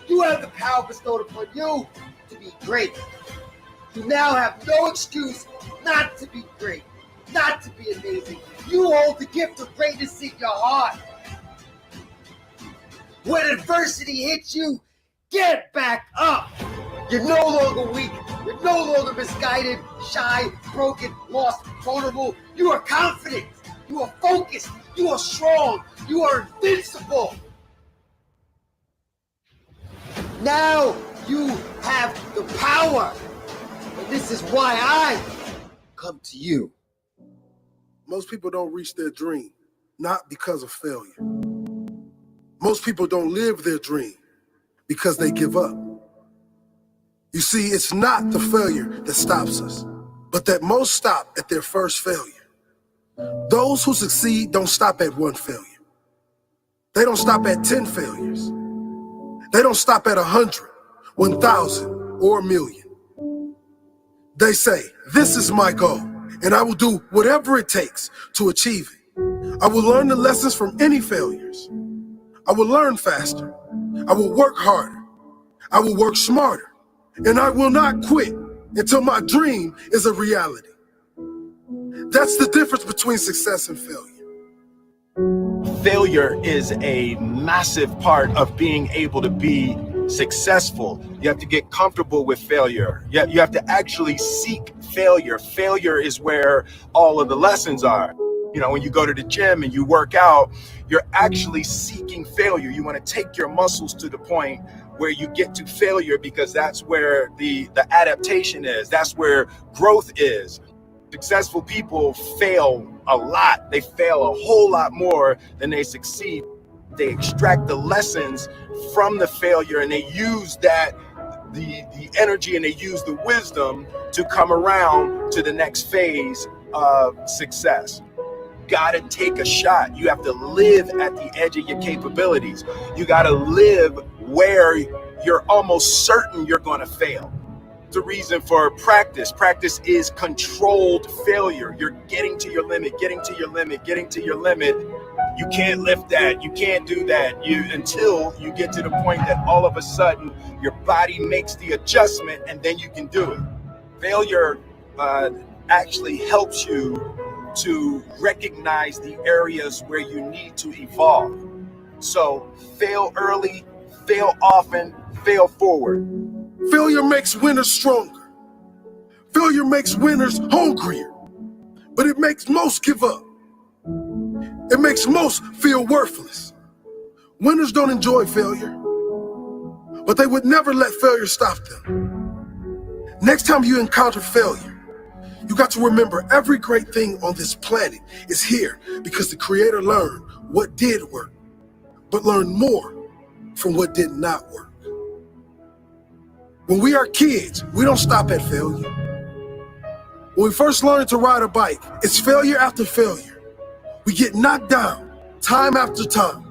You have the power bestowed upon you to be great. You now have no excuse not to be great, not to be amazing. You hold the gift of greatness in your heart. When adversity hits you, get back up. You're no longer weak. You're no longer misguided, shy, broken, lost, vulnerable. You are confident. You are focused. You are strong. You are invincible. Now you have the power. And this is why I come to you. Most people don't reach their dream, not because of failure. Most people don't live their dream because they give up. You see, it's not the failure that stops us, but that most stop at their first failure. Those who succeed don't stop at one failure. They don't stop at 10 failures. They don't stop at 100, 1,000, or 1,000,000. They say, this is my goal, and I will do whatever it takes to achieve it. I will learn the lessons from any failures. I will learn faster. I will work harder. I will work smarter. And I will not quit until my dream is a reality. That's the difference between success and failure. Failure is a massive part of being able to be successful. You have to get comfortable with failure. You have to actually seek failure. Failure is where all of the lessons are. You know, when you go to the gym and you work out, you're actually seeking failure. You want to take your muscles to the point where you get to failure, because that's where the adaptation is. That's where growth is. Successful people fail a lot. They fail a whole lot more than they succeed. They extract the lessons from the failure, and they use that, the energy, and they use the wisdom to come around to the next phase of success. Gotta take a shot. You have to live at the edge of your capabilities. You gotta live where you're almost certain you're gonna fail. The reason for practice. Practice is controlled failure. You're getting to your limit, getting to your limit, getting to your limit. You can't lift that. You can't do that. Until you get to the point that all of a sudden your body makes the adjustment, and then you can do it. Failure actually helps you to recognize the areas where you need to evolve. So fail early, fail often, fail forward. Failure makes winners stronger. Failure makes winners hungrier. But it makes most give up. It makes most feel worthless. Winners don't enjoy failure, but they would never let failure stop them. Next time you encounter failure, you got to remember every great thing on this planet is here because the Creator learned what did work, but learned more from what did not work. When we are kids, we don't stop at failure. When we first learn to ride a bike, it's failure after failure. We get knocked down time after time,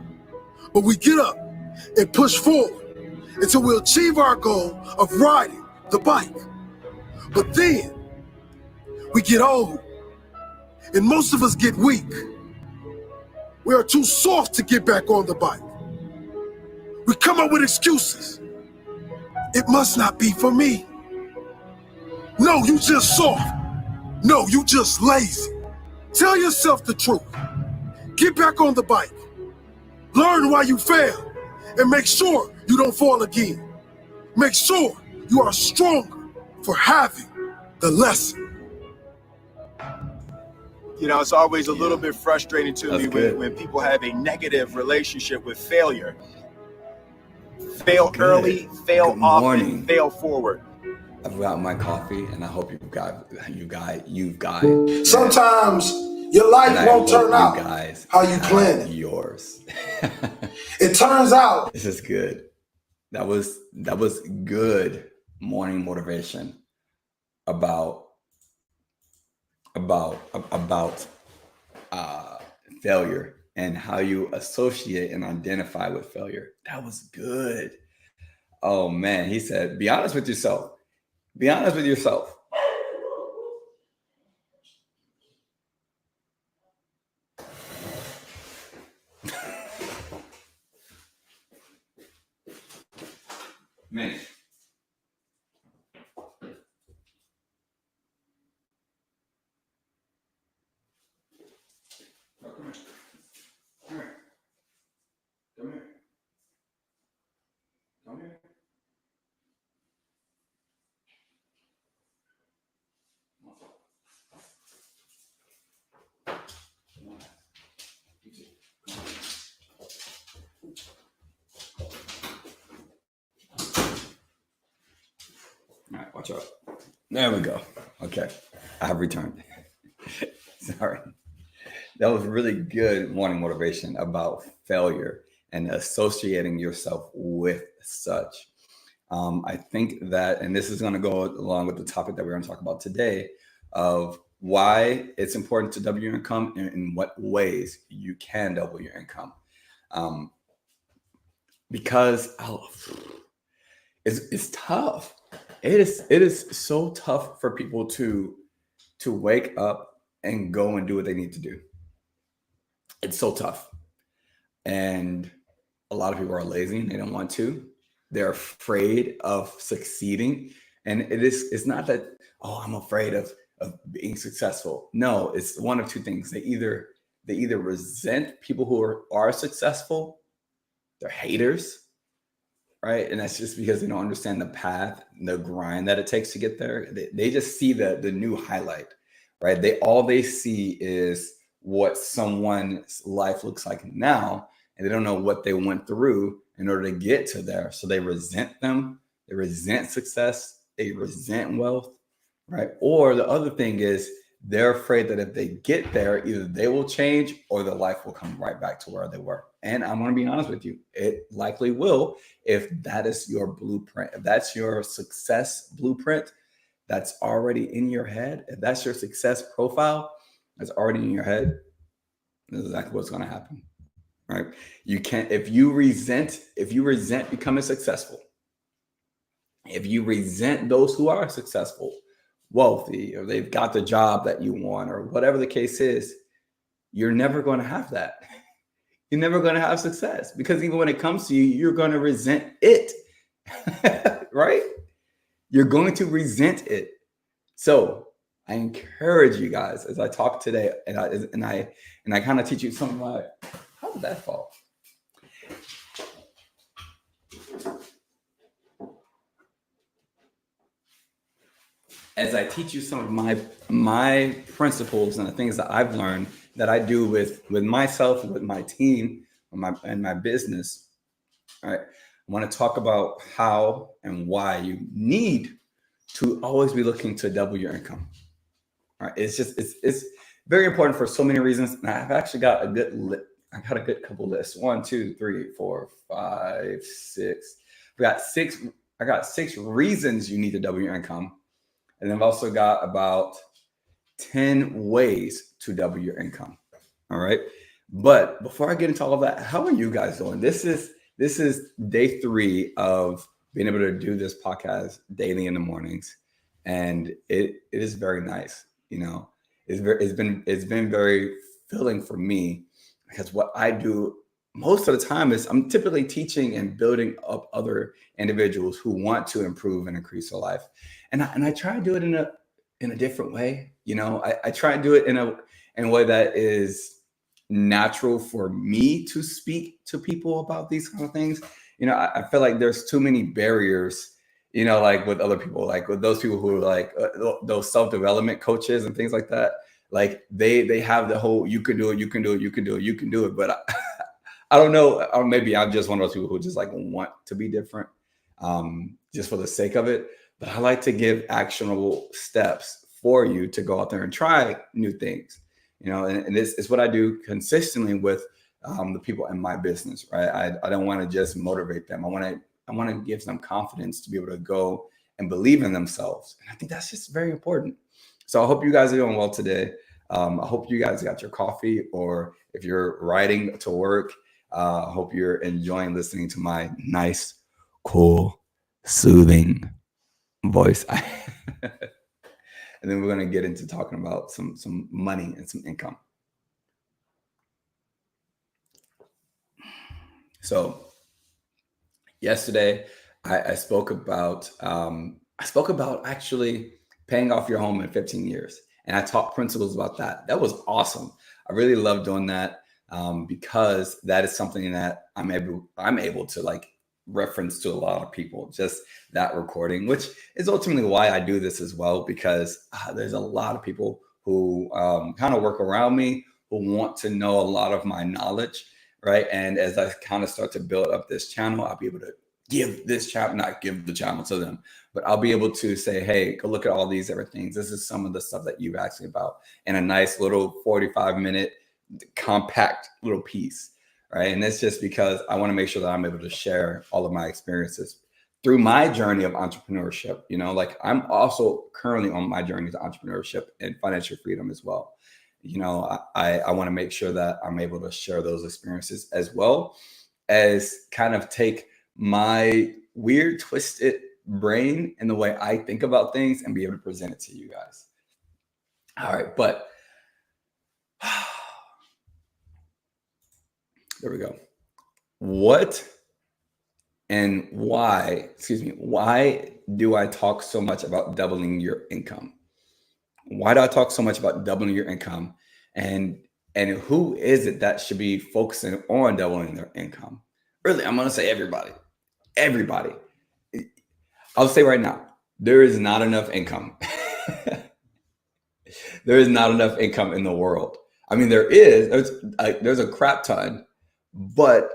but we get up and push forward until we achieve our goal of riding the bike. But then we get old, and most of us get weak. We are too soft to get back on the bike. We come up with excuses. It must not be for me. No, you just soft. No, you just lazy. Tell yourself the truth. Get back on the bike. Learn why you failed, and make sure you don't fall again. Make sure you are stronger for having the lesson. You know, it's always a little bit frustrating to me when people have a negative relationship with failure. Fail early, fail often, fail forward. I've got my coffee, and I hope you've got it. Sometimes your life won't turn out how you planned it. Yours. It turns out. This is good. That was good morning motivation about failure and how you associate and identify with failure. That was good. Oh man, he said, be honest with yourself. Be honest with yourself. Man. Oh, come here. Come here. Come here. Come here. Come on. You too. Come on. All right, watch out. There we go. Okay, I have returned. Sorry. That was really good morning motivation about failure and associating yourself with such. I think that, and this is going to go along with the topic that we're going to talk about today, of why it's important to double your income and in what ways you can double your income. Because it's tough. It is so tough for people to wake up and go and do what they need to do. It's so tough. And a lot of people are lazy and they don't want to. They're afraid of succeeding. And it's not that, oh, I'm afraid of being successful. No, it's one of two things. They either resent people who are successful, they're haters, right? And that's just because they don't understand the path, the grind that it takes to get there. They just see the new highlight, right? All they see is what someone's life looks like now, and they don't know what they went through in order to get to there. So they resent them, they resent success, they resent wealth, right? Or the other thing is they're afraid that if they get there, either they will change or their life will come right back to where they were. And I'm going to be honest with you, it likely will if that is your blueprint. If that's your success blueprint, that's already in your head. If that's your success profile, that's already in your head, this is exactly what's going to happen, right? You can't, if you resent becoming successful, if you resent those who are successful, wealthy, or they've got the job that you want, or whatever the case is, you're never going to have that. You're never going to have success, because even when it comes to you, you're going to resent it, right? You're going to resent it. So I encourage you guys as I talk today, and I kind of teach you something like, how did that fall? As I teach you some of my principles and the things that I've learned that I do with myself, with my team, and my business, all right, I want to talk about how and why you need to always be looking to double your income. All right, it's very important for so many reasons, and I've actually got a good couple lists. 1, 2, 3, 4, 5, 6. I got 6 reasons you need to double your income. And I've also got about 10 ways to double your income. All right. But before I get into all of that, how are you guys doing? This is day 3 of being able to do this podcast daily in the mornings. And it is very nice. You know, it's been very filling for me, because what I do most of the time is I'm typically teaching and building up other individuals who want to improve and increase their life. And I try to do it in a different way. You know, I try to do it in a way that is natural for me to speak to people about these kind of things. You know, I feel like there's too many barriers, you know, like with other people, like with those people who are like those self-development coaches and things like that. Like they have the whole, you can do it, you can do it, you can do it, you can do it. But I don't know, or maybe I'm just one of those people who just like want to be different, just for the sake of it. But I like to give actionable steps for you to go out there and try new things, you know, and this is what I do consistently with the people in my business, right? I don't want to just motivate them. I want to give them confidence to be able to go and believe in themselves. And I think that's just very important. So I hope you guys are doing well today. I hope you guys got your coffee, or if you're riding to work, I hope you're enjoying listening to my nice, cool, soothing voice. And then we're going to get into talking about some money and some income. So yesterday I spoke about actually paying off your home in 15 years, and I taught principles about that. That was awesome. I really love doing that because that is something that I'm able to like reference to a lot of people. Just that recording, which is ultimately why I do this as well, because there's a lot of people who kind of work around me who want to know a lot of my knowledge, right? And as I kind of start to build up this channel, I'll be able to not give the channel to them, but I'll be able to say, hey, go look at all these different things. This is some of the stuff that you've asked me about in a nice little 45-minute compact little piece, right? And it's just because I want to make sure that I'm able to share all of my experiences through my journey of entrepreneurship. You know, like I'm also currently on my journey to entrepreneurship and financial freedom as well. You know, I want to make sure that I'm able to share those experiences as well as kind of take my weird, twisted brain and the way I think about things and be able to present it to you guys. All right, but there we go. What and why, why do I talk so much about doubling your income? Why do I talk so much about doubling your income? And who is it that should be focusing on doubling their income? Really, I'm going to say everybody. Everybody. I'll say right now, there is not enough income. There is not enough income in the world. I mean, there's a crap ton, but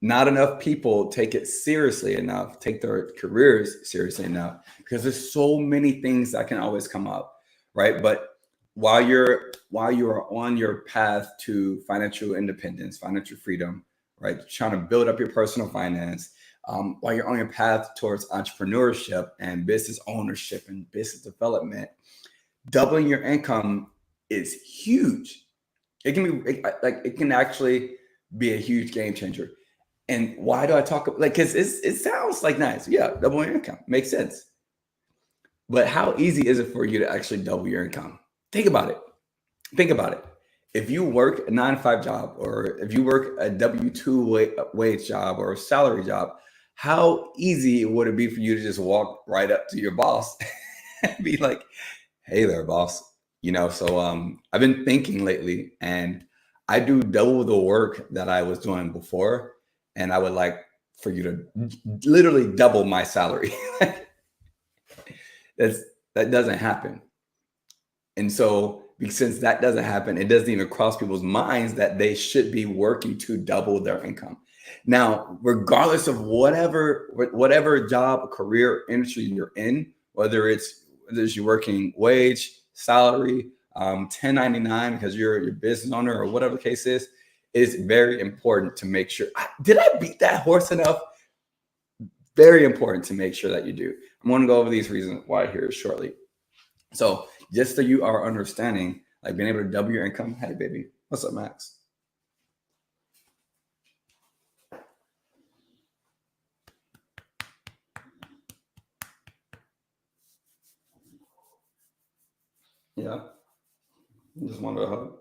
not enough people take it seriously enough, take their careers seriously enough, because there's so many things that can always come up, right? But while you are on your path to financial independence, financial freedom, right, trying to build up your personal finance, while you're on your path towards entrepreneurship and business ownership and business development, doubling your income is huge. It can actually be a huge game changer. And why do I talk like, because it sounds like nice. Yeah, double your income makes sense. But how easy is it for you to actually double your income? Think about it. Think about it. If you work a 9-to-5 job, or if you work a W-2 wage job or a salary job, how easy would it be for you to just walk right up to your boss and be like, hey there, boss? You know, so I've been thinking lately, and I do double the work that I was doing before, and I would like for you to literally double my salary. That doesn't happen. And so since that doesn't happen, it doesn't even cross people's minds that they should be working to double their income. Now, regardless of whatever job, career, industry you're in, whether you're working wage, salary, 1099 because you're your business owner or whatever the case is, it's very important to make sure. Did I beat that horse enough? Very important to make sure that you do. I'm going to go over these reasons why here shortly. So just so you are understanding, like being able to double your income. Hey, baby. What's up, Max? Yeah. Just wanted a hug.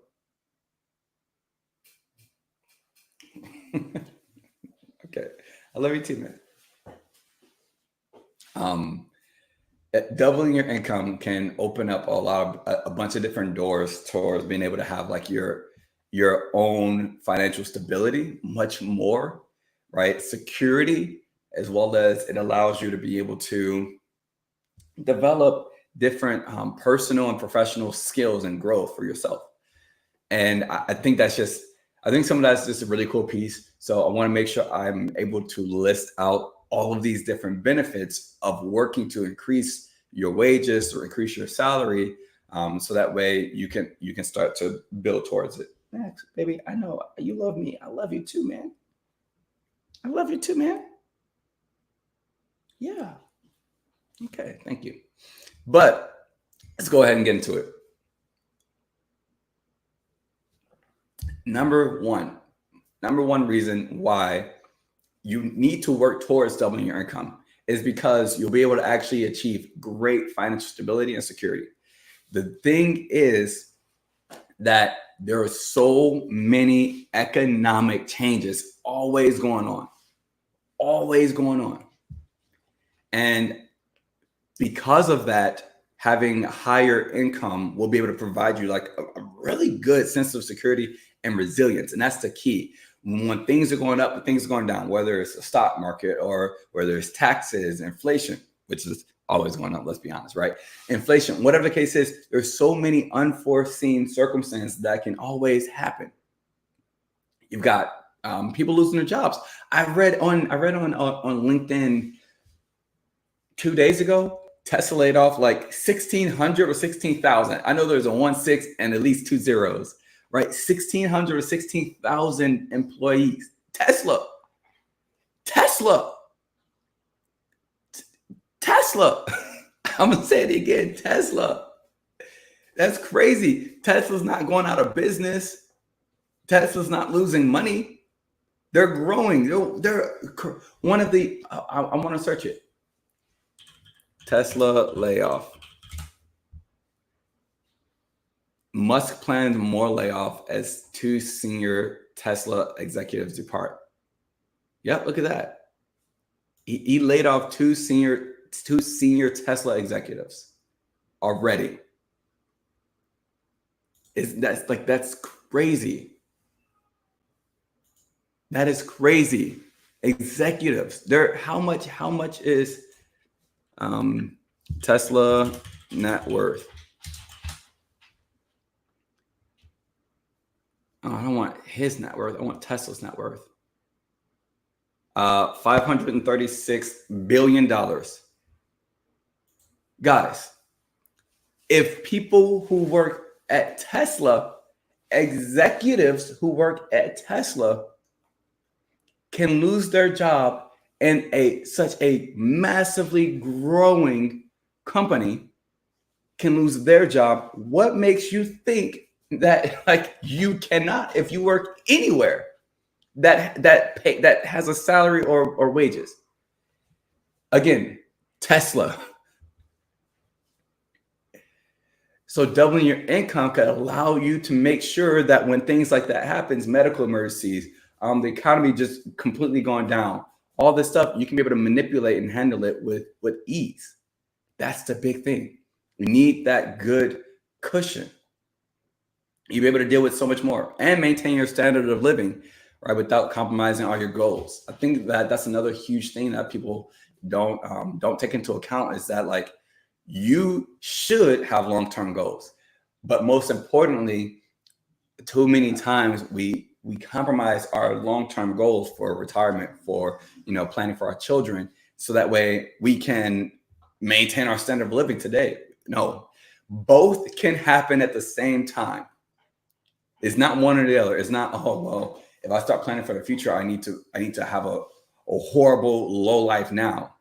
Okay. I love you too, man. Doubling your income can open up a bunch of different doors towards being able to have like your own financial stability, much more, right? Security, as well as it allows you to be able to develop different personal and professional skills and growth for yourself. And I think some of that's just a really cool piece. So I want to make sure I'm able to list out all of these different benefits of working to increase your wages or increase your salary, so that way you can start to build towards it. Max, baby, I know you love me. I love you too, man. I love you too, man. Yeah. Okay, thank you. But let's go ahead and get into it. Number one reason why you need to work towards doubling your income is because you'll be able to actually achieve great financial stability and security. The thing is that there are so many economic changes always going on. And because of that, having higher income will be able to provide you like a really good sense of security and resilience. And that's the key. When things are going up and things are going down, whether it's a stock market or whether it's taxes, inflation, which is always going up, let's be honest, right? Inflation, whatever the case is, there's so many unforeseen circumstances that can always happen. You've got people losing their jobs. I read on LinkedIn 2 days ago, Tesla laid off like 1,600 or 16,000. I know there's a 1-6 and at least 2 zeros, right? 1,600 or 16,000 employees. Tesla. I'm going to say it again. Tesla. That's crazy. Tesla's not going out of business. Tesla's not losing money. They're growing. They're one of the, I want to search it. Tesla layoff. Musk planned more layoff as 2 senior Tesla executives depart. Yep, look at that. He laid off 2 senior Tesla executives already. That's crazy. That is crazy. Executives. How much is Tesla net worth? Oh, I don't want his net worth. I want Tesla's net worth. $536 billion. Guys, if people who work at Tesla, executives who work at Tesla can lose their job in such a massively growing company can lose their job, what makes you think that like you cannot, if you work anywhere that has a salary or wages? Again, Tesla. So doubling your income could allow you to make sure that when things like that happens, medical emergencies, the economy just completely going down, all this stuff, you can be able to manipulate and handle it with ease. That's the big thing. You need that good cushion. You'll be able to deal with so much more and maintain your standard of living, right, without compromising all your goals. I think that's another huge thing that people don't take into account, is that like you should have long-term goals, but most importantly, too many times we compromise our long-term goals for retirement, for planning for our children, so that way we can maintain our standard of living today. No, both can happen at the same time. It's not one or the other. It's not, oh well, if I start planning for the future, I need to have a horrible low life now.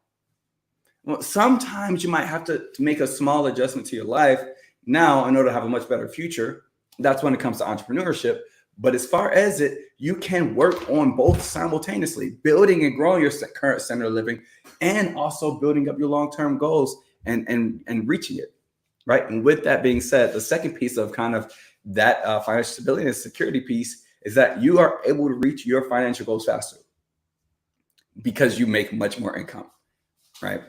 Well, sometimes you might have to make a small adjustment to your life now in order to have a much better future. That's when it comes to entrepreneurship. But as far as it, you can work on both simultaneously, building and growing your current standard of living and also building up your long-term goals and reaching it, right? And with that being said, the second piece of kind of that financial stability and security piece is that you are able to reach your financial goals faster because you make much more income, right?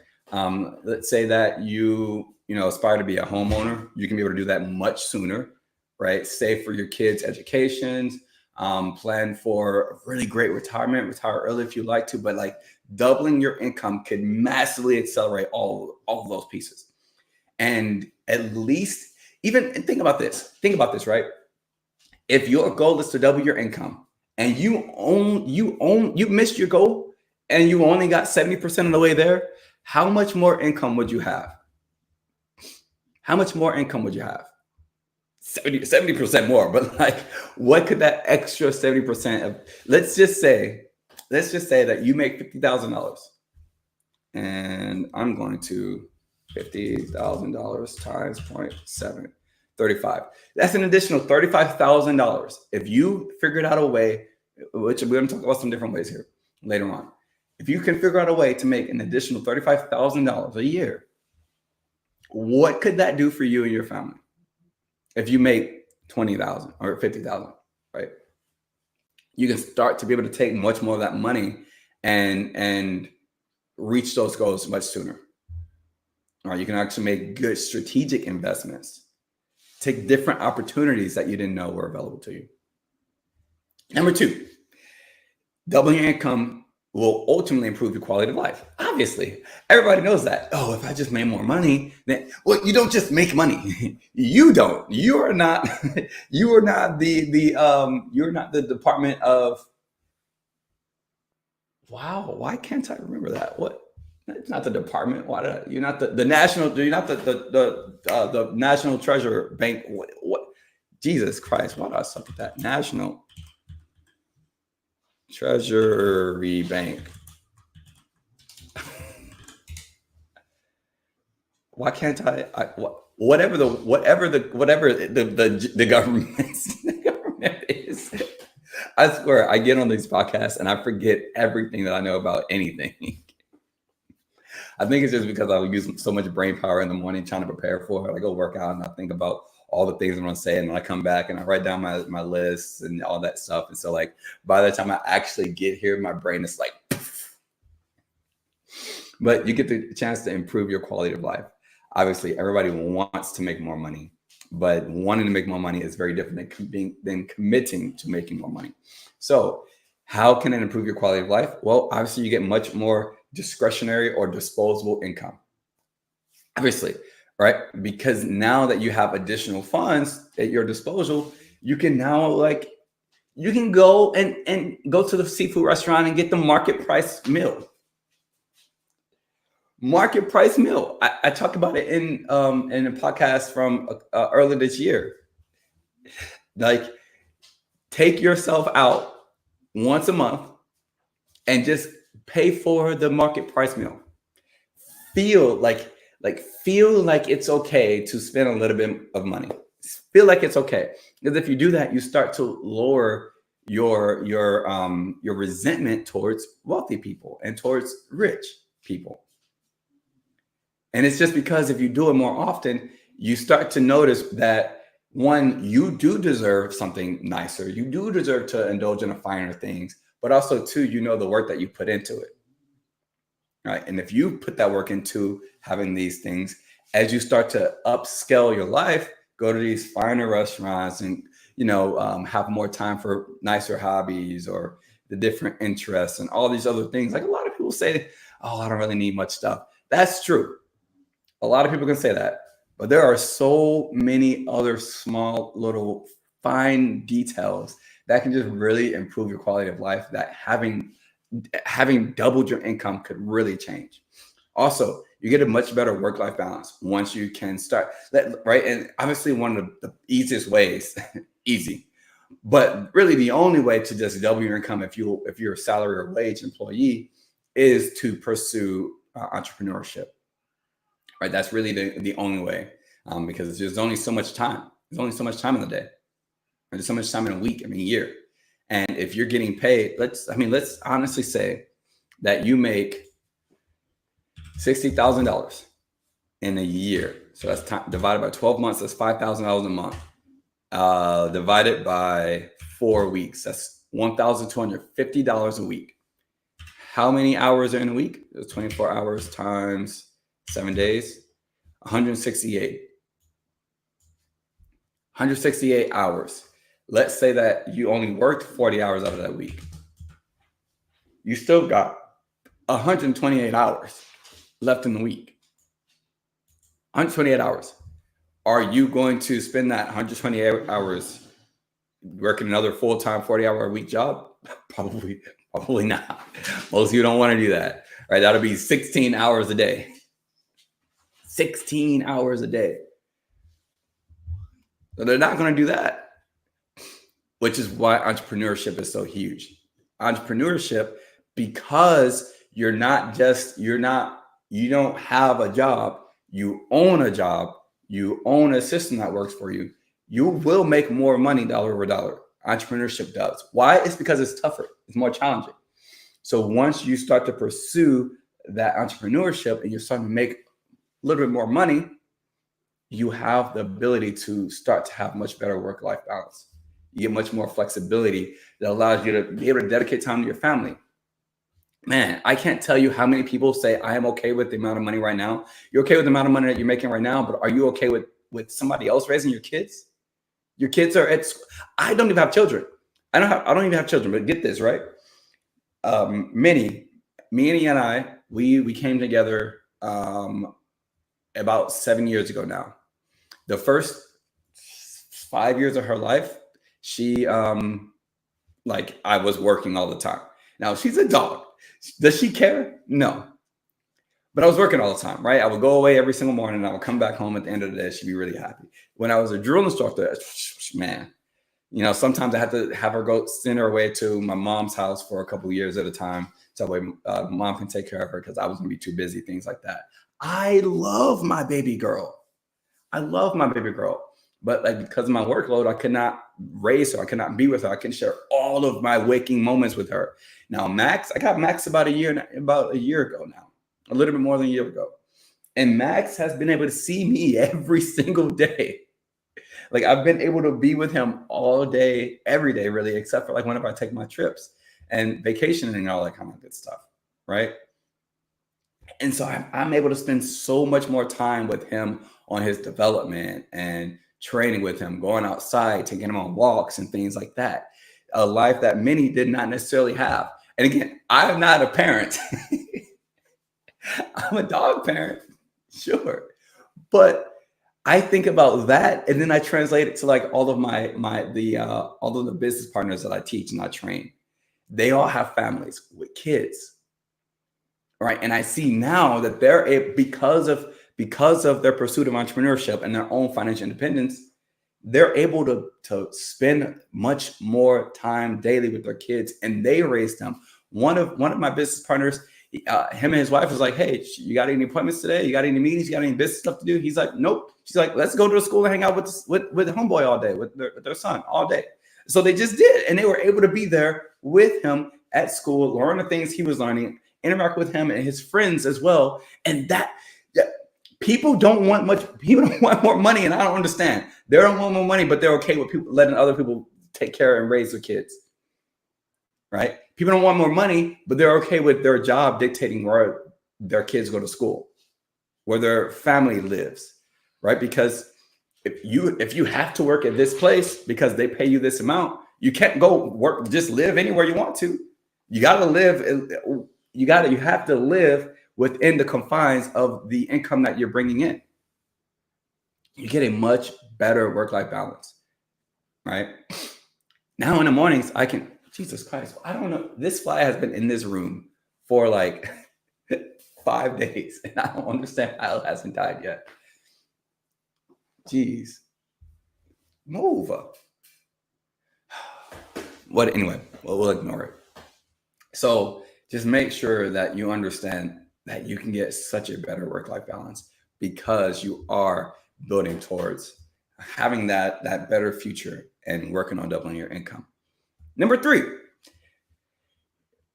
Let's say that you aspire to be a homeowner. You can be able to do that much sooner, right? Save for your kids' educations, plan for a really great retirement, retire early if you like to, but like doubling your income could massively accelerate all of those pieces. And at least and think about this, right? If your goal is to double your income and you missed your goal and you only got 70% of the way there, how much more income would you have? How much more income would you have? 70% more, but like, what could that extra 70% of, let's just say that you make $50,000 and I'm going to $50,000 times 0.7, 35. That's an additional $35,000. If you figured out a way, which we're going to talk about some different ways here later on. If you can figure out a way to make an additional $35,000 a year, what could that do for you and your family? If you make $20,000 or $50,000, right? You can start to be able to take much more of that money and reach those goals much sooner. Right? You can actually make good strategic investments. Take different opportunities that you didn't know were available to you. Number 2, doubling your income will ultimately improve your quality of life. Obviously, everybody knows that. Oh, if I just made more money, then, well, you don't just make money. You don't. You are not. You are not you're not the Department of. Wow, why can't I remember that? What? It's not the department. Why? You're not the national. You're not the National Treasurer Bank. What? Jesus Christ! Why do I suck at that? National Treasury Bank. Why can't whatever the government the government is? I swear, I get on these podcasts and I forget everything that I know about anything. I think it's just because I use so much brain power in the morning trying to prepare for it. I go work out and I think about all the things I'm going to say, and then I come back and I write down my lists and all that stuff. And so, like, by the time I actually get here, my brain is like, poof. But you get the chance to improve your quality of life. Obviously, everybody wants to make more money, but wanting to make more money is very different than committing to making more money. So how can it improve your quality of life? Well, obviously, you get much more discretionary or disposable income. Obviously, right? Because now that you have additional funds at your disposal, you can now you can go and go to the seafood restaurant and get the market price meal. Market price meal. I talked about it in a podcast from earlier this year. Like, take yourself out once a month and just pay for the market price meal. Feel like it's okay to spend a little bit of money. Feel like it's okay, because if you do that, you start to lower your resentment towards wealthy people and towards rich people. And it's just because if you do it more often, you start to notice that, one, you do deserve something nicer. You do deserve to indulge in finer things, but also, two, you know the work that you put into it. Right. And if you put that work into having these things, as you start to upscale your life, go to these finer restaurants and, have more time for nicer hobbies or the different interests and all these other things. Like, a lot of people say, oh, I don't really need much stuff. That's true. A lot of people can say that, but there are so many other small little fine details that can just really improve your quality of life, that having doubled your income could really change. Also, you get a much better work-life balance once you can start that, right? And obviously one of the easiest ways, easy, but really the only way to just double your income if you're a salary or wage employee is to pursue entrepreneurship. Right, that's really the only way, because there's only so much time. There's only so much time in the day. There's so much time in a week, a year. And if you're getting paid, let's honestly say that you make $60,000 in a year. So that's divided by 12 months. That's $5,000 a month. Divided by 4 weeks. That's $1,250 a week. How many hours are in a week? It's 24 hours times 7 days, 168. 168 hours. Let's say that you only worked 40 hours out of that week. You still got 128 hours left in the week. 128 hours. Are you going to spend that 128 hours working another full-time 40-hour-a-week job? Probably not. Most of you don't want to do that, right? That'll be 16 hours a day. 16 hours a day. So they're not going to do that, which is why entrepreneurship is so huge. Entrepreneurship, because you don't have a job, you own a job, you own a system that works for you, you will make more money dollar over dollar. Entrepreneurship does. Why? It's because it's tougher. It's more challenging. So once you start to pursue that entrepreneurship and you're starting to make a little bit more money, you have the ability to start to have much better work-life balance. You get much more flexibility that allows you to be able to dedicate time to your family. man, I can't tell you how many people say, I am okay with the amount of money right now. You're okay with the amount of money that you're making right now, but are you okay with somebody else raising your kids? Your kids are at school. I don't even have children. I don't even have children, but get this, right? Minnie and I, we came together about 7 years ago now. The first 5 years of her life, she like I was working all the time. Now she's a dog. Does she care? No. But I was working all the time, right? I would go away every single morning and I would come back home at the end of the day. She'd be really happy. When I was a drill instructor, man, you know, sometimes I had to have her go send her away to my mom's house for a couple of years at a time. So that way mom can take care of her because I was going to be too busy, things like that. I love my baby girl. But like because of my workload, I could not raise her. I could not be with her. I couldn't share all of my waking moments with her. Now, Max, I got Max about a year ago now, a little bit more than a year ago. And Max has been able to see me every single day. Like I've been able to be with him all day, every day, really, except for like whenever I take my trips and vacationing and all that kind of good stuff, right? And so I'm able to spend so much more time with him on his development and training with him, going outside, taking him on walks and things like that. A life that many did not necessarily have. And again, I'm not a parent. I'm a dog parent, sure. But I think about that, and then I translate it to like all of all of the business partners that I teach and I train. They all have families with kids, right? And I see now that they're because of their pursuit of entrepreneurship and their own financial independence, they're able to spend much more time daily with their kids, and they raise them. One of my business partners, him and his wife was like, hey, you got any appointments today? You got any meetings? You got any business stuff to do? He's like, nope. She's like, let's go to the school and hang out with homeboy all day, with their son all day. So they just did. And they were able to be there with him at school, learn the things he was learning, interact with him and his friends as well. And people don't want much. People don't want more money. And I don't understand. They don't want more money, but they're okay with people letting other people take care and raise their kids. Right? People don't want more money, but they're okay with their job dictating where their kids go to school, where their family lives, right? Because if you have to work at this place because they pay you this amount, you can't go work, just live anywhere you want to. You got to live. You have to live within the confines of the income that you're bringing in. You get a much better work-life balance, right? Now in the mornings, Jesus Christ, I don't know. This fly has been in this room for like 5 days, and I don't understand how it hasn't died yet. Jeez. Move up. Anyway, we'll ignore it. So just make sure that you understand that you can get such a better work-life balance because you are building towards having that better future and working on doubling your income. Number 3,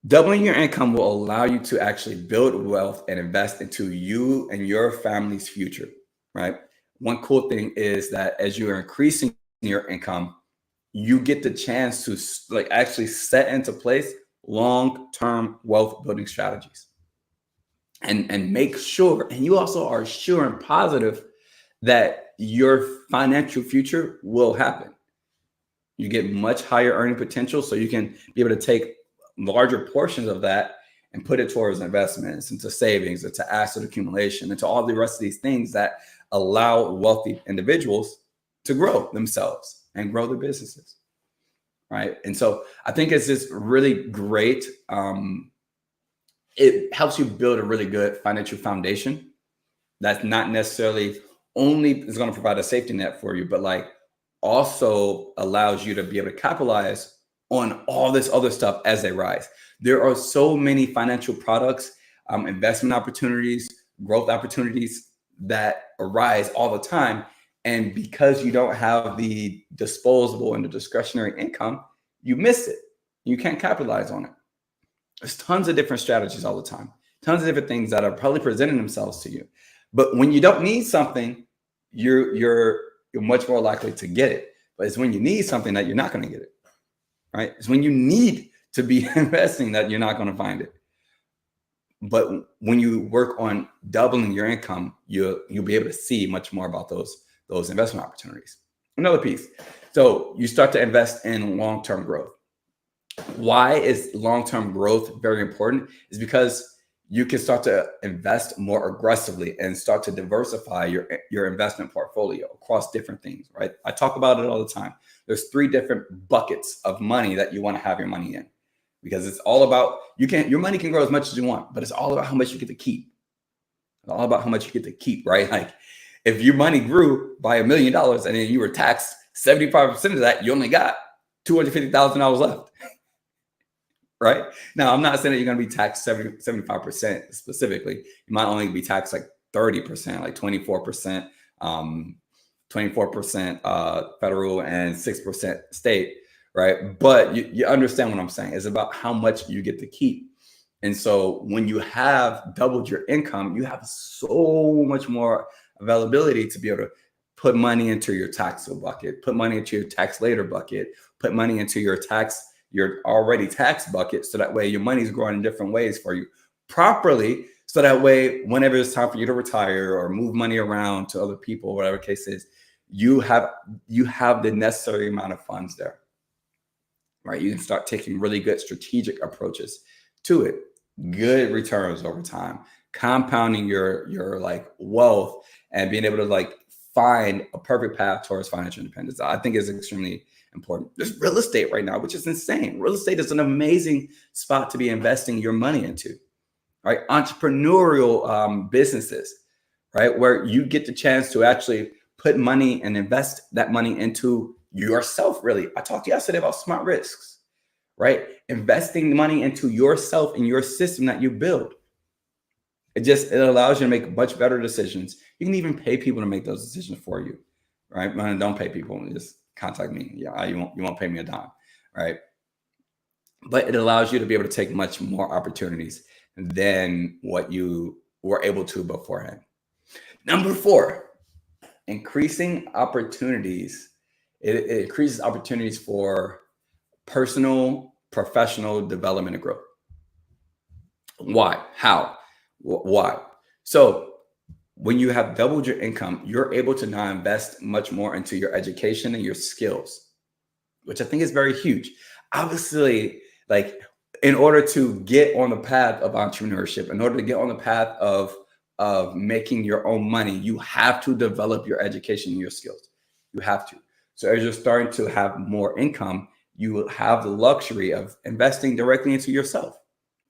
doubling your income will allow you to actually build wealth and invest into you and your family's future, right? One cool thing is that as you are increasing your income, you get the chance to like actually set into place long-term wealth building strategies and make sure, and you also are sure and positive that your financial future will happen. You get much higher earning potential, so you can be able to take larger portions of that and put it towards investments, into savings, into asset accumulation, into all the rest of these things that allow wealthy individuals to grow themselves and grow their businesses, right? And so I think it's just really great. It helps you build a really good financial foundation that's not necessarily only is going to provide a safety net for you, but like also allows you to be able to capitalize on all this other stuff as they rise. There are so many financial products, investment opportunities, growth opportunities that arise all the time. And because you don't have the disposable and the discretionary income, you miss it. You can't capitalize on it. There's tons of different strategies all the time, tons of different things that are probably presenting themselves to you. But when you don't need something, you're much more likely to get it. But it's when you need something that you're not going to get it, right? It's when you need to be investing that you're not going to find it, But when you work on doubling your income, you'll be able to see much more about those investment opportunities. Another piece. So you start to invest in long-term growth. Why is long-term growth very important? Is because you can start to invest more aggressively and start to diversify your investment portfolio across different things, right? I talk about it all the time. There's 3 different buckets of money that you want to have your money in, because it's all about, your money can grow as much as you want, but it's all about how much you get to keep. It's all about how much you get to keep, right? Like if your money grew by $1 million and then you were taxed 75% of that, you only got $250,000 left. Right now, I'm not saying that you're going to be taxed 75% specifically. You might only be taxed like 30%, like 24%, 24% federal and 6% state, right? But you understand what I'm saying. It's about how much you get to keep. And so when you have doubled your income, you have so much more availability to be able to put money into your taxable bucket, put money into your tax later bucket, put money into your already tax bucket. So that way your money's growing in different ways for you properly. So that way, whenever it's time for you to retire or move money around to other people, whatever the case is, you have the necessary amount of funds there, right? You can start taking really good strategic approaches to it, good returns over time, compounding your like wealth and being able to like find a perfect path towards financial independence. I think is extremely important. There's real estate right now, which is insane. Real estate is an amazing spot to be investing your money into, right? Entrepreneurial businesses, right? Where you get the chance to actually put money and invest that money into yourself, really. I talked yesterday about smart risks, right? Investing money into yourself and your system that you build. It allows you to make much better decisions. You can even pay people to make those decisions for you, right? Don't pay people, just contact me. Yeah, you won't pay me a dime, right? But it allows you to be able to take much more opportunities than what you were able to beforehand. Number 4, increasing opportunities. It increases opportunities for personal, professional development and growth. Why? How? Why? So when you have doubled your income, you're able to now invest much more into your education and your skills, which I think is very huge. Obviously, like in order to get on the path of entrepreneurship, in order to get on the path of making your own money, you have to develop your education and your skills. You have to. So as you're starting to have more income, you will have the luxury of investing directly into yourself,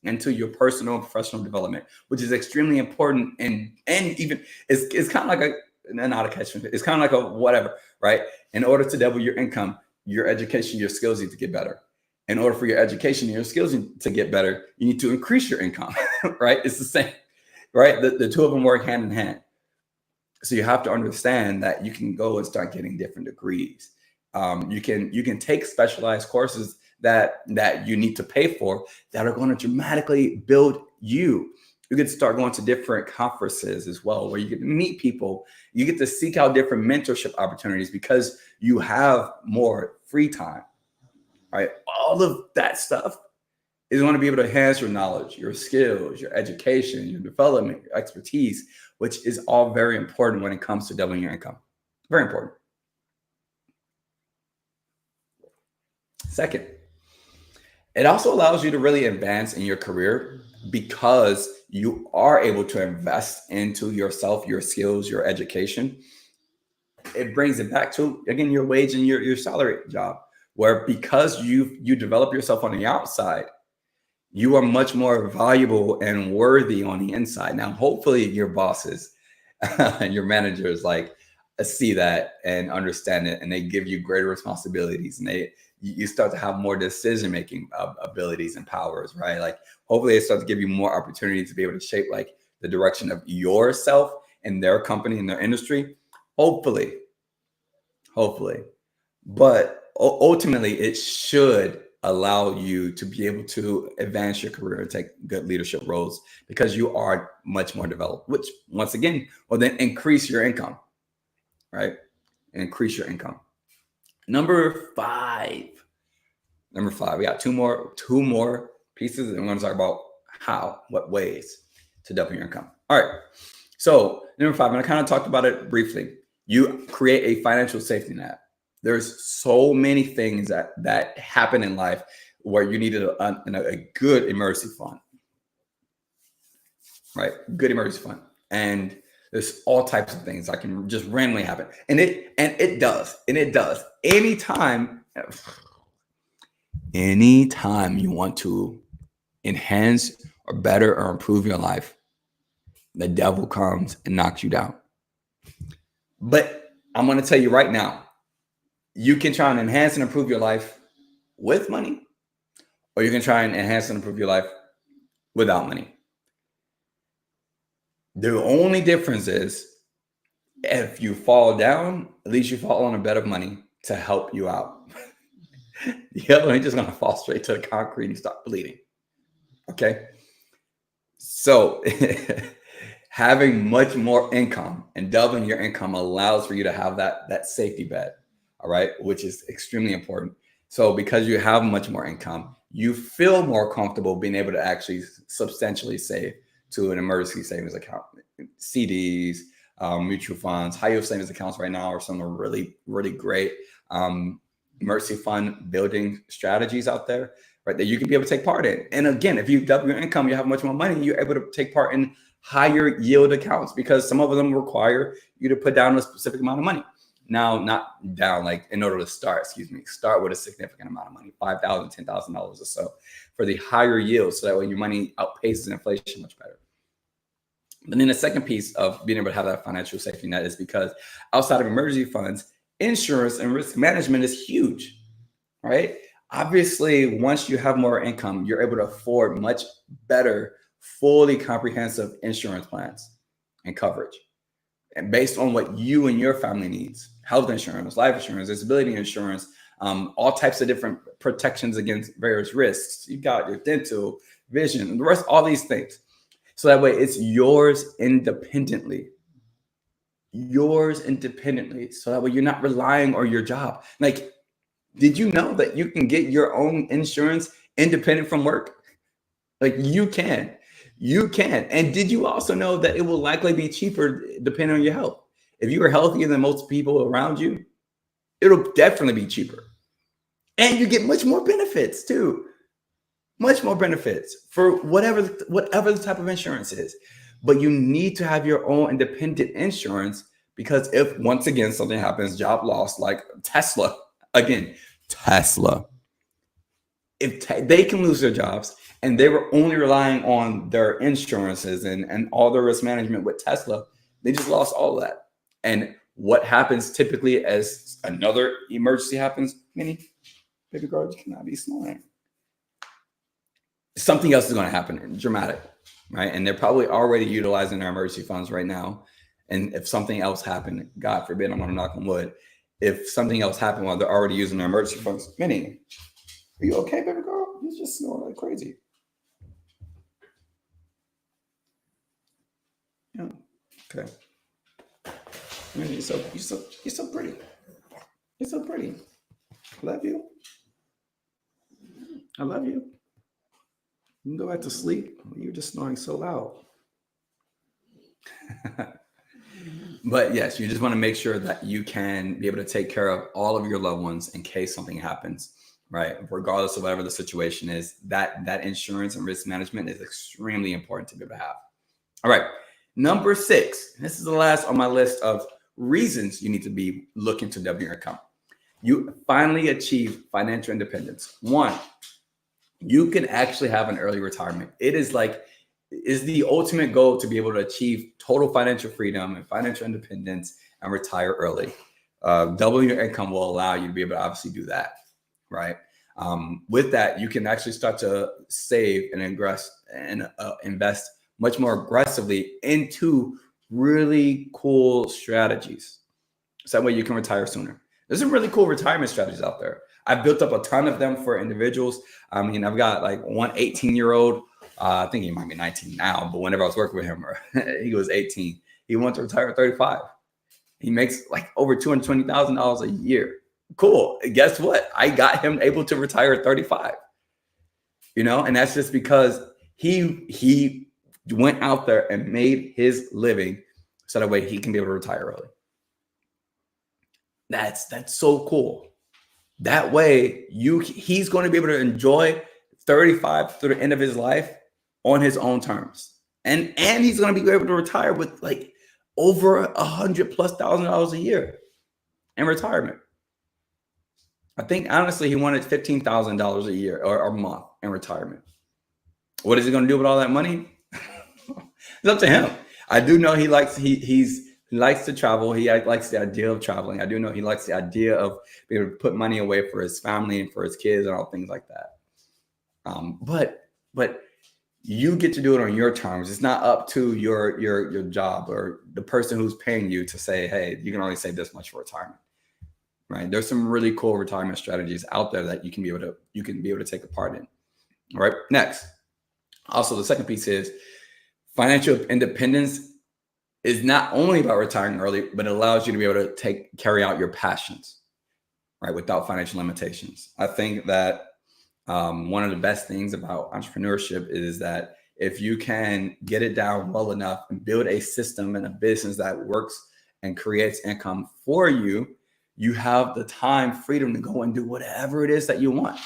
into your personal and professional development, which is extremely important. And even it's kind of like not a catch. It's kind of like a whatever, right? In order to double your income, your education, your skills need to get better. In order for your education and your skills to get better, you need to increase your income, right? It's the same, right? The two of them work hand in hand. So you have to understand that you can go and start getting different degrees. You can take specialized courses that you need to pay for that are going to dramatically build you. You get to start going to different conferences as well, where you get to meet people. You get to seek out different mentorship opportunities because you have more free time, right? All of that stuff is going to be able to enhance your knowledge, your skills, your education, your development, your expertise, which is all very important when it comes to doubling your income. Very important. Second, it also allows you to really advance in your career because you are able to invest into yourself, your skills, your education. It brings it back to, again, your wage and your salary job, where because you develop yourself on the outside, you are much more valuable and worthy on the inside. Now, hopefully your bosses and your managers like see that and understand it, and they give you greater responsibilities, and you start to have more decision-making abilities and powers, right? Like hopefully they start to give you more opportunity to be able to shape like the direction of yourself and their company and their industry. Hopefully. But ultimately it should allow you to be able to advance your career and take good leadership roles because you are much more developed, which once again will then increase your income, right? Increase your income. Number five, we got two more pieces, and we're going to talk about what ways. to double your income. All right. So number 5, and I kind of talked about it briefly. You create a financial safety net. There's so many things that happen in life where you need a good emergency fund, right? Good emergency fund. And there's all types of things that can just randomly happen. And it does. Anytime you want to enhance or better or improve your life, the devil comes and knocks you down. But I'm going to tell you right now, you can try and enhance and improve your life with money, or you can try and enhance and improve your life without money. The only difference is if you fall down, at least you fall on a bed of money to help you out. The other one, you're just going to fall straight to the concrete and start bleeding. Okay. So having much more income and doubling your income allows for you to have that safety bed. All right. Which is extremely important. So because you have much more income, you feel more comfortable being able to actually substantially save to an emergency savings account, CDs, mutual funds. High yield savings accounts right now are some really, really great emergency fund building strategies out there, right, that you can be able to take part in. And again, if you double your income, you have much more money, you're able to take part in higher yield accounts because some of them require you to put down a specific amount of money. Now, not down like in order to start with a significant amount of money, $5,000, $10,000 or so for the higher yield. So that way your money outpaces inflation much better. But then the second piece of being able to have that financial safety net is because outside of emergency funds, insurance and risk management is huge, right? Obviously, once you have more income, you're able to afford much better, fully comprehensive insurance plans and coverage. And based on what you and your family needs, health insurance, life insurance, disability insurance, all types of different protections against various risks. You got your dental, vision, and the rest, all these things. So that way it's yours independently. So that way you're not relying on your job. Like, did you know that you can get your own insurance independent from work? Like you can. And did you also know that it will likely be cheaper depending on your health? If you are healthier than most people around you, it'll definitely be cheaper. And you get much more benefits too. Much more benefits for whatever the type of insurance is. But you need to have your own independent insurance because if once again something happens, job loss, like Tesla, if they can lose their jobs and they were only relying on their insurances and all their risk management with Tesla, they just lost all of that. And what happens typically as another emergency happens, Minnie, baby girl, you cannot be snoring. Something else is going to happen, dramatic, right? And they're probably already utilizing their emergency funds right now. And if something else happened, God forbid, I'm going to knock on wood. If something else happened while they're already using their emergency funds, Minnie, are you okay, baby girl? You just snoring like crazy. Yeah. Okay. Minnie, you're so pretty. You're so pretty. I love you. You can go back to sleep. You're just snoring so loud. But yes, you just want to make sure that you can be able to take care of all of your loved ones in case something happens, right? Regardless of whatever the situation is, that insurance and risk management is extremely important to be able to have. All right. Number 6, this is the last on my list of reasons you need to be looking to double your income. You finally achieve financial independence. 1, you can actually have an early retirement. It is the ultimate goal to be able to achieve total financial freedom and financial independence and retire early. Doubling your income will allow you to be able to obviously do that, right? With that, you can actually start to save and invest much more aggressively into really cool strategies. So that way you can retire sooner. There's some really cool retirement strategies out there. I've built up a ton of them for individuals. I mean, I've got like one 18-year-old. I think he might be 19 now, but whenever I was working with him, he was 18. He wanted to retire at 35. He makes like over $220,000 a year. Cool. Guess what? I got him able to retire at 35. And that's just because he went out there and made his living so that way he can be able to retire early. That's so cool. That way he's going to be able to enjoy 35 through the end of his life on his own terms. And he's going to be able to retire with like over $100,000+ a year in retirement. I think honestly he wanted $15,000 a year or a month in retirement. What is he going to do with all that money? It's up to him. I do know he likes to travel. He likes the idea of traveling. I do know he likes the idea of being able to put money away for his family and for his kids and all things like that. But you get to do it on your terms. It's not up to your job or the person who's paying you to say, hey, you can only save this much for retirement. Right? There's some really cool retirement strategies out there that you can be able to take a part in. All right. Next. Also, the second piece is financial independence is not only about retiring early, but it allows you to be able to carry out your passions, right, without financial limitations. I think that one of the best things about entrepreneurship is that if you can get it down well enough and build a system and a business that works and creates income for you, you have the time freedom to go and do whatever it is that you want.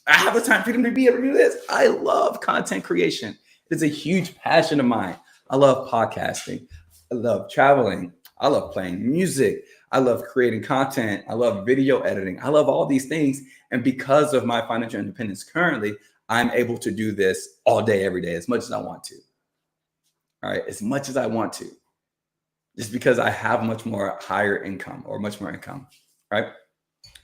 I have the time freedom to be able to do this. I love content creation. It's a huge passion of mine. I love podcasting. I love traveling. I love playing music. I love creating content. I love video editing. I love all these things. And because of my financial independence currently, I'm able to do this all day, every day, as much as I want to. All right. As much as I want to. Just because I have much more higher income or much more income. Right.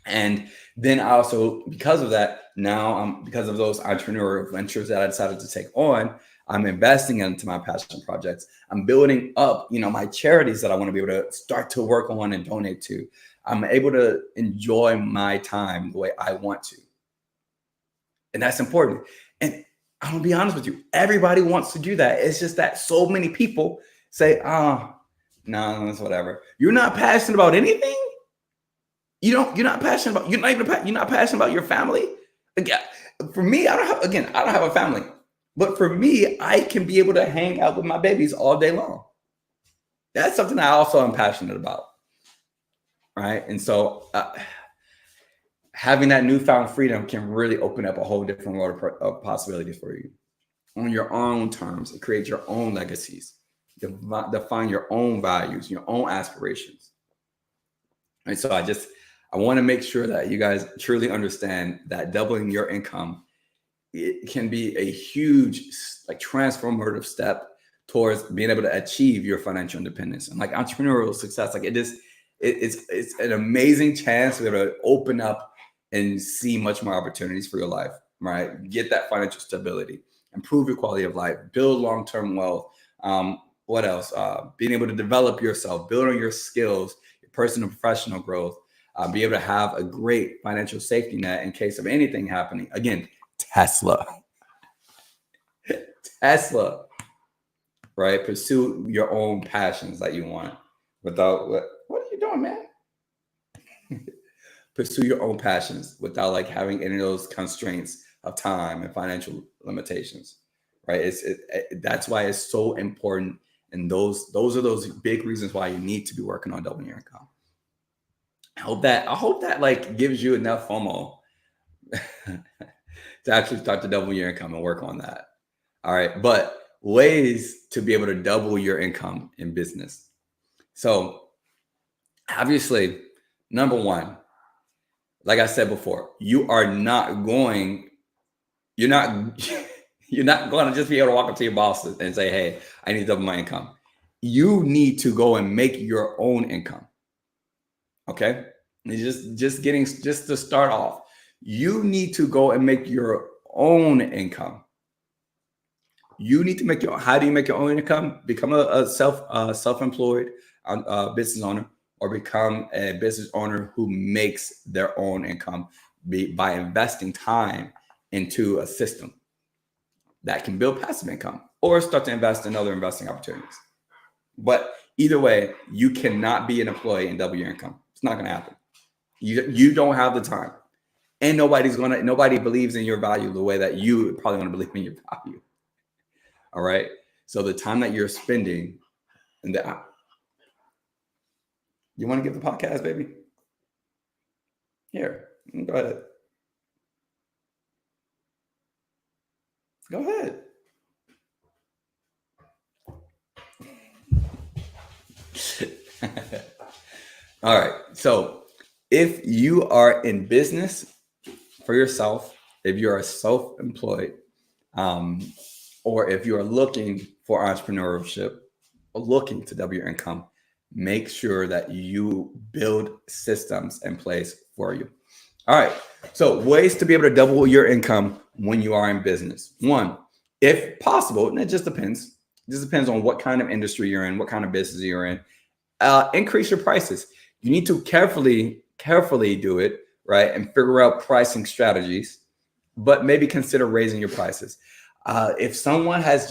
And then I also, because of that, now because of those entrepreneurial ventures that I decided to take on, I'm investing into my passion projects. I'm building up, my charities that I want to be able to start to work on and donate to. I'm able to enjoy my time the way I want to. And that's important. And I'm going to be honest with you. Everybody wants to do that. It's just that so many people say, no, it's whatever. You're not passionate about anything? You're not passionate about, you're not passionate about your family? Again, for me, I don't have a family. But for me, I can be able to hang out with my babies all day long. That's something I also am passionate about. Right. And so having that newfound freedom can really open up a whole different world of possibilities for you on your own terms and create your own legacies, define your own values, your own aspirations. And so I want to make sure that you guys truly understand that doubling your income, it can be a huge, transformative step towards being able to achieve your financial independence and entrepreneurial success. It's an amazing chance to be able to open up and see much more opportunities for your life, right? Get that financial stability, improve your quality of life, build long-term wealth. What else? Being able to develop yourself, build on your skills, your personal and professional growth, be able to have a great financial safety net in case of anything happening. Again, Tesla, right? Pursue your own passions that you want without what are you doing, man? Pursue your own passions without having any of those constraints of time and financial limitations, right? That's why it's so important. And those are those big reasons why you need to be working on doubling your income. I hope that gives you enough FOMO to actually start to double your income and work on that. All right. But ways to be able to double your income in business. So obviously, number one, like I said before, you're not going to just be able to walk up to your boss and say, hey, I need to double my income. You need to go and make your own income. Okay. And just to start off, you need to go and make your own income. You need to how do you make your own income? Become a self-employed business owner, or become a business owner who makes their own income by investing time into a system that can build passive income, or start to invest in other investing opportunities. But either way, you cannot be an employee and double your income. It's not going to happen. You don't have the time, and nobody believes in your value the way that you probably want to believe in your value. All right. So the time that you're spending in the you want to give the podcast, baby? Here, go ahead. Go ahead. All right. So if you are in business for yourself, if you are self-employed, or if you are looking for entrepreneurship or looking to double your income, make sure that you build systems in place for you. All right. So ways to be able to double your income when you are in business. One, if possible, and it just depends. It just depends on what kind of industry you're in, what kind of business you're in. Increase your prices. You need to carefully do it, right? And figure out pricing strategies, but maybe consider raising your prices. If someone has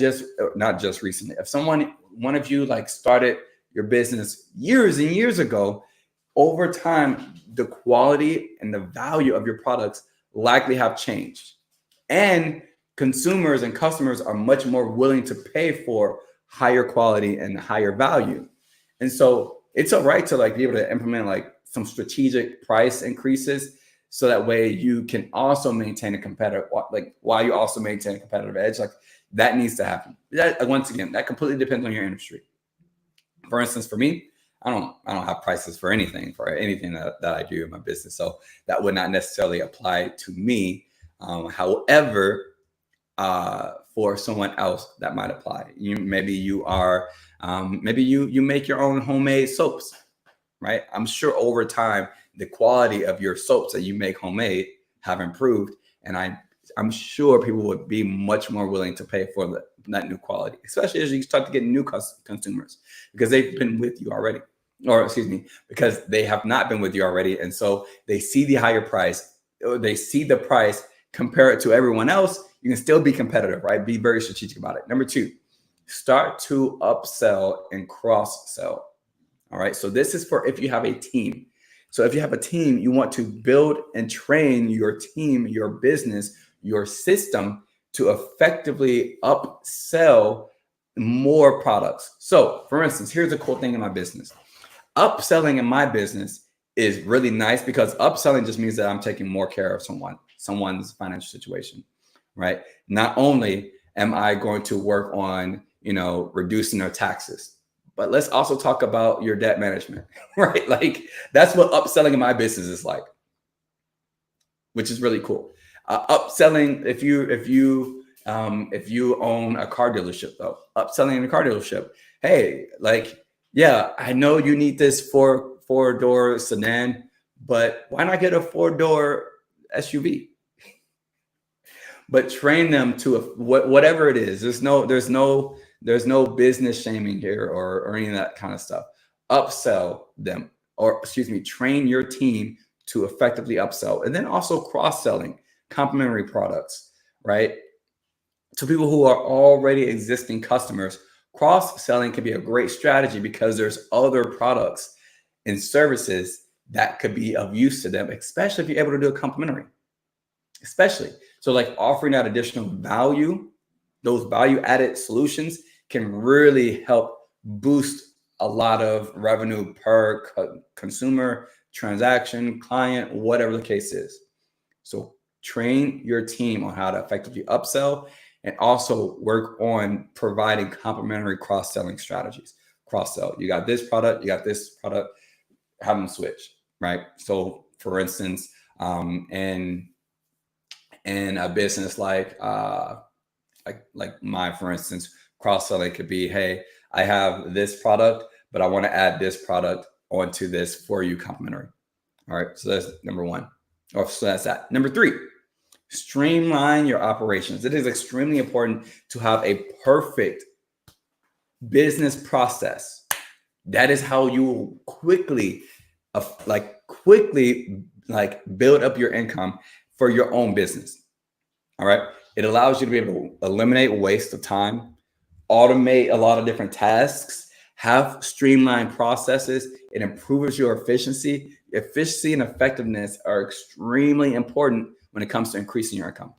not just recently, if one of you like started your business years and years ago, over time, the quality and the value of your products likely have changed. And consumers and customers are much more willing to pay for higher quality and higher value. And so it's all right to like be able to implement like some strategic price increases, so that way you can also maintain a competitive, like while you also maintain a competitive edge. Like that needs to happen. That, once again, that completely depends on your industry. For instance, for me, I don't have prices for anything that I do in my business. So that would not necessarily apply to me. However, for someone else that might apply. Maybe you make your own homemade soaps, right? I'm sure over time the quality of your soaps that you make homemade have improved, and I'm sure people would be much more willing to pay for that new quality, especially as you start to get new consumers, because they've been with you already, because they have not been with you already, and so they see the higher price, or they see the price, compare it to everyone else. You can still be competitive, right? Be very strategic about it. Number two, start to upsell and cross-sell. All right. So this is for if you have a team. So if you have a team, you want to build and train your team, your business, your system to effectively upsell more products. So for instance, here's a cool thing in my business. Upselling in my business is really nice, because upselling just means that I'm taking more care of someone's financial situation, right? Not only am I going to work on, reducing their taxes, but let's also talk about your debt management, right? Like that's what upselling in my business is like, which is really cool. Upselling, if you own a car dealership, though, upselling in a car dealership, hey, like, yeah, I know you need this four-door sedan, but why not get a 4-door SUV? But train them to whatever it is. There's no business shaming here or any of that kind of stuff. Upsell them, train your team to effectively upsell, and then also cross-selling complementary products, right? To people who are already existing customers, cross-selling can be a great strategy, because there's other products and services that could be of use to them, especially if you're able to do a complementary. Especially. So like offering that additional value, those value added solutions can really help boost a lot of revenue per consumer, transaction, client, whatever the case is. So train your team on how to effectively upsell, and also work on providing complementary cross-selling strategies. Cross-sell. You got this product, have them switch, right? So for instance, in a business like mine, for instance, cross-selling could be, hey, I have this product, but I want to add this product onto this for you complementary. All right. So that's number one. So that's that. Number three, streamline your operations. It is extremely important to have a perfect business process. That is how you will quickly build up your income for your own business. All right. It allows you to be able to eliminate waste of time, automate a lot of different tasks, have streamlined processes. It improves your efficiency. Efficiency and effectiveness are extremely important when it comes to increasing your income.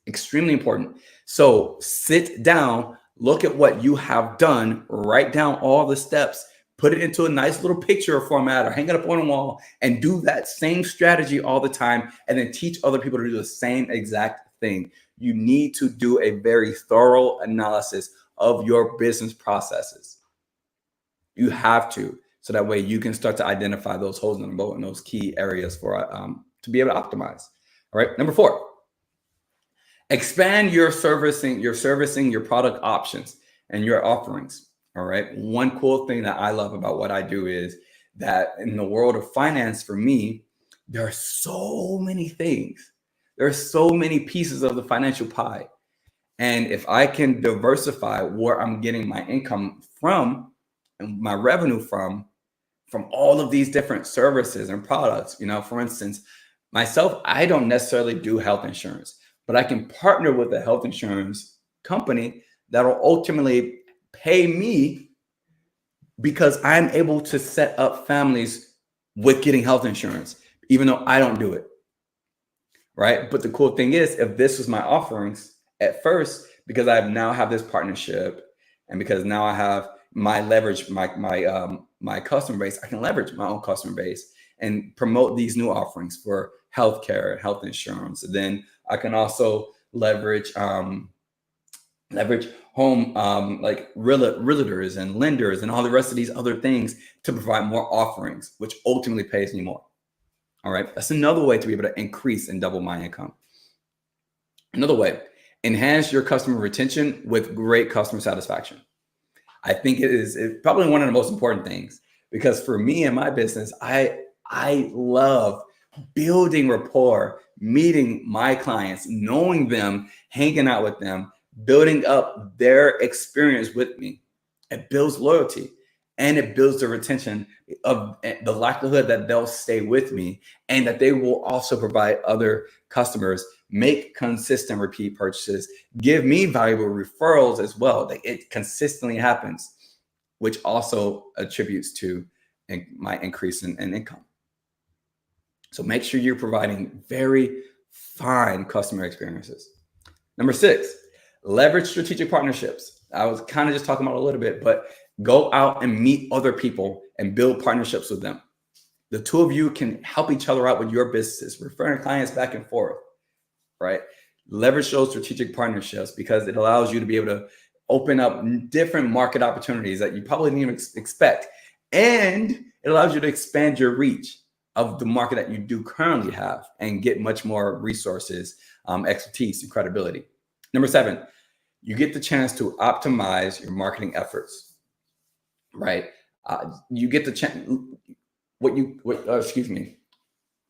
Extremely important. So sit down, Look at what you have done, write down all the steps, put it into a nice little picture format or hang it up on a wall, and do that same strategy all the time, and then teach other people to do the same exact thing. You need to do a very thorough analysis of your business processes. You have to, so that way you can start to identify those holes in the boat and those key areas for to be able to optimize. All right, number 4. Expand your servicing, your product options and your offerings. All right. One cool thing that I love about what I do is that in the world of finance, for me, there are so many things. There are so many pieces of the financial pie. And if I can diversify where I'm getting my income from and my revenue from all of these different services and products, for instance, myself, I don't necessarily do health insurance, but I can partner with a health insurance company that will ultimately pay me because I'm able to set up families with getting health insurance, even though I don't do it. Right. But the cool thing is, if this was my offerings at first, because I now have this partnership and because now I have my leverage, my customer base, I can leverage my own customer base and promote these new offerings for healthcare and health insurance. And then I can also leverage home like realtors and lenders and all the rest of these other things to provide more offerings, which ultimately pays me more. All right, that's another way to be able to increase and double my income. Another way, enhance your customer retention with great customer satisfaction. I think it's probably one of the most important things, because for me and my business, I love building rapport, meeting my clients, knowing them, hanging out with them, building up their experience with me. It builds loyalty and it builds the retention of the likelihood that they'll stay with me and that they will also provide other customers, make consistent repeat purchases, give me valuable referrals as well. That it consistently happens, which also attributes to my increase in income. So make sure you're providing very fine customer experiences. Number 6, leverage strategic partnerships. I was kind of just talking about a little bit, but go out and meet other people and build partnerships with them. The two of you can help each other out with your businesses, referring clients back and forth, right? Leverage those strategic partnerships because it allows you to be able to open up different market opportunities that you probably didn't even expect. And it allows you to expand your reach of the market that you do currently have and get much more resources, expertise, and credibility. Number 7, you get the chance to optimize your marketing efforts, right? You get the chance,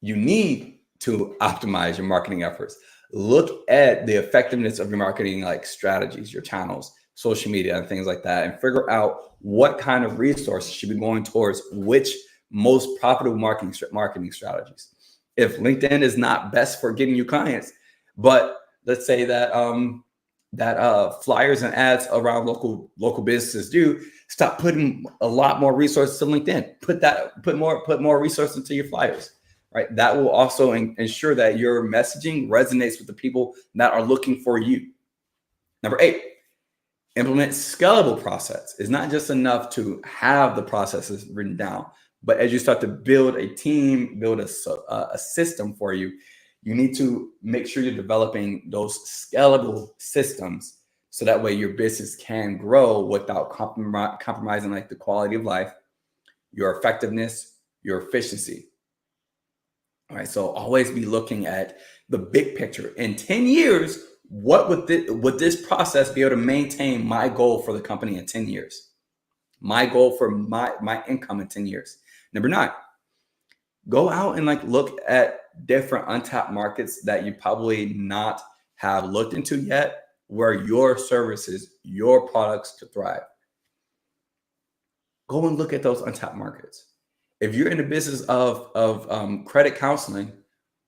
you need to optimize your marketing efforts. Look at the effectiveness of your marketing, like strategies, your channels, social media, and things like that, and figure out what kind of resources should be going towards which most profitable marketing strategies. If LinkedIn is not best for getting you clients, but let's say that flyers and ads around local businesses do, stop putting a lot more resources to LinkedIn. Put more resources into your flyers, right? That will also ensure that your messaging resonates with the people that are looking for you. Number 8, implement scalable process. It's not just enough to have the processes written down, but as you start to build a team, build a system for you, you need to make sure you're developing those scalable systems so that way your business can grow without compromising like the quality of life, your effectiveness, your efficiency. All right, so always be looking at the big picture. In 10 years, what would this process be able to maintain my goal for the company in 10 years? My goal for my income in 10 years. Number 9, go out and look at different untapped markets that you probably not have looked into yet, where your services, your products could thrive. Go and look at those untapped markets. If you're in the business of credit counseling,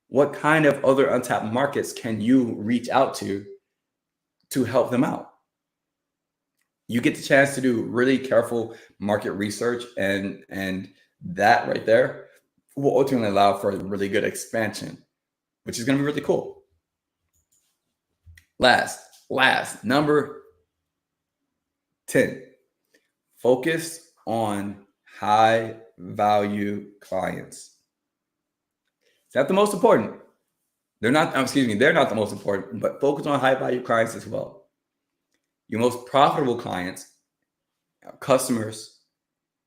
what kind of other untapped markets can you reach out to help them out? You get the chance to do really careful market research, and that right there will ultimately allow for a really good expansion, which is going to be really cool. Last, number 10, focus on high value clients. Is that the most important? They're not the most important, but focus on high value clients as well. Your most profitable clients, customers,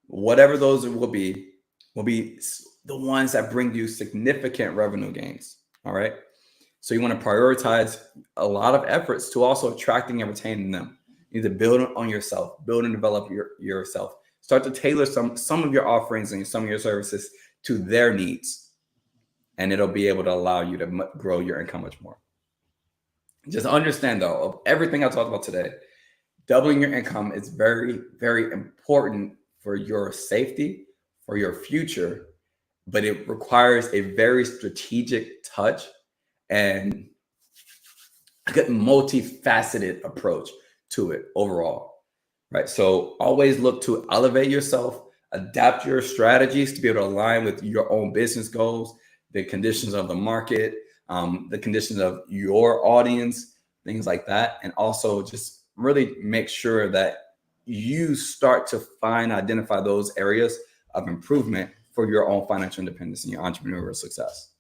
whatever those will be the ones that bring you significant revenue gains. All right. So you want to prioritize a lot of efforts to also attracting and retaining them. You need to build on yourself, build and develop yourself. Start to tailor some of your offerings and some of your services to their needs. And it'll be able to allow you to grow your income much more. Just understand though, of everything I talked about today, doubling your income is very, very important for your safety, for your future, but it requires a very strategic touch and a good multifaceted approach to it overall, right? So always look to elevate yourself, adapt your strategies to be able to align with your own business goals, the conditions of the market, the conditions of your audience, things like that. And also just really make sure that you start to identify those areas of improvement for your own financial independence and your entrepreneurial success.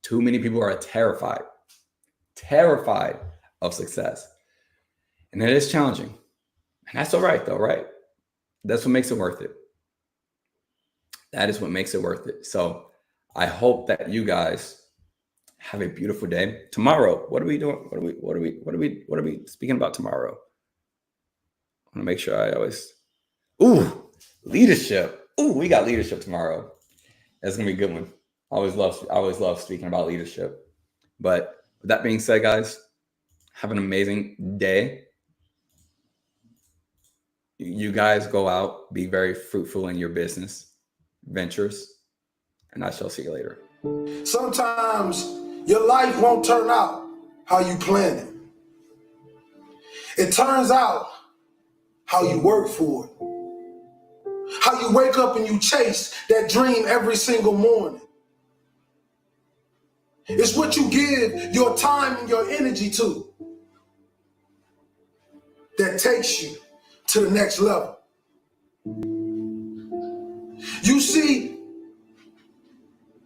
Too many people are terrified of success. And it is challenging. And that's all right though, right? That's what makes it worth it. That is what makes it worth it. So I hope that you guys have a beautiful day. Tomorrow, what are we doing? What are we speaking about tomorrow? I want to make sure I always, leadership. We got leadership tomorrow. That's gonna be a good one. I always love speaking about leadership. But with that being said, guys, have an amazing day. You guys go out, be very fruitful in your business ventures, and I shall see you later. Sometimes your life won't turn out how you planned it. It turns out how you work for it. How you wake up and you chase that dream every single morning. It's what you give your time and your energy to that takes you to the next level. You see,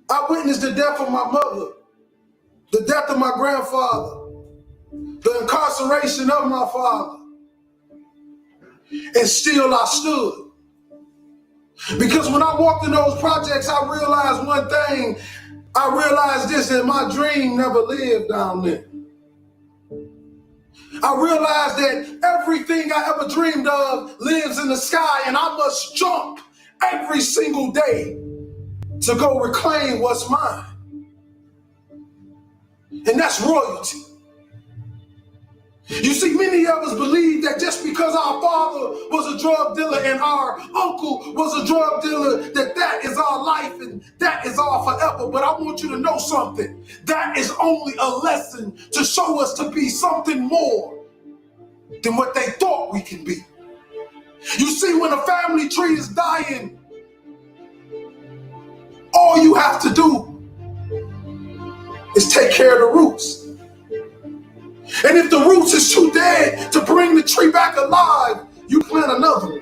I witnessed the death of my mother, the death of my grandfather, the incarceration of my father, and still I stood. Because when I walked in those projects, I realized one thing. I realized this, that my dream never lived down there. I realized that everything I ever dreamed of lives in the sky, and I must jump every single day to go reclaim what's mine. And that's royalty. You see, many of us believe that just because our father was a drug dealer and our uncle was a drug dealer, that is our life and that is our forever. But I want you to know something. That is only a lesson to show us to be something more than what they thought we can be. You see, when a family tree is dying, all you have to do is take care of the roots. And if the roots is too dead to bring the tree back alive, you plant another one.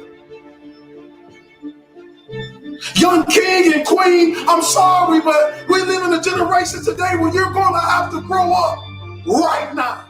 Young king and queen, I'm sorry, but we live in a generation today where you're going to have to grow up right now.